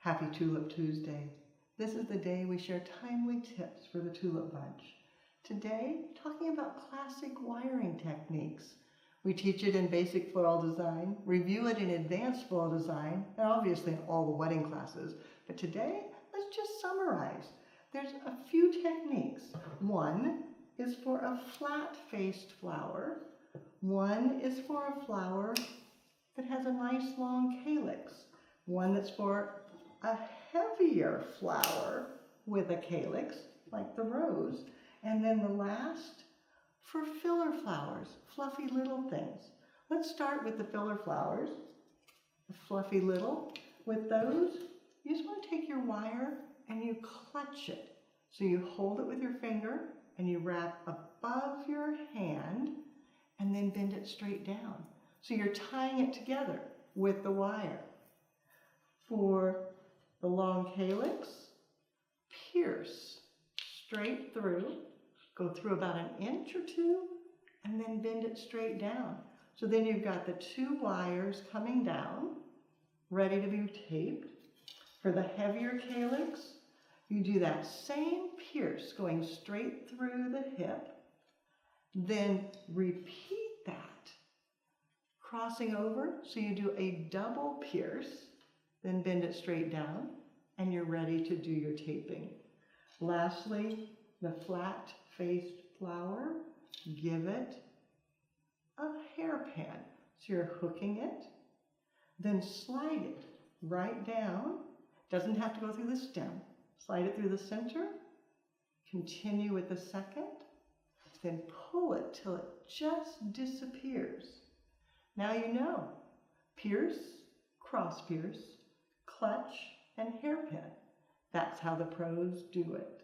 Happy Tulip Tuesday. This is the day we share timely tips for the Tulip Bunch. Today, talking about classic wiring techniques. We teach it in basic floral design, review it in advanced floral design, and obviously in all the wedding classes. But today, let's just summarize. There's a few techniques. One is for a flat-faced flower. One is for a flower that has a nice long calyx. One that's for a heavier flower with a calyx, like the rose. And then the last for filler flowers, fluffy little things. Let's start with the filler flowers, the fluffy little. With those, you just want to take your wire and you clutch it. So you hold it with your finger and you wrap above your hand and then bend it straight down. So you're tying it together with the wire. For the long calyx, pierce straight through, go through about an inch or two, and then bend it straight down. So then you've got the two wires coming down, ready to be taped. For the heavier calyx, you do that same pierce going straight through the hip, then repeat that, crossing over, so you do a double pierce, then bend it straight down, and you're ready to do your taping. Lastly, the flat-faced flower, give it a hairpin. So you're hooking it, then slide it right down. Doesn't have to go through the stem. Slide it through the center, continue with the second, then pull it till it just disappears. Now you know, pierce, cross pierce, clutch, and hairpin. That's how the pros do it.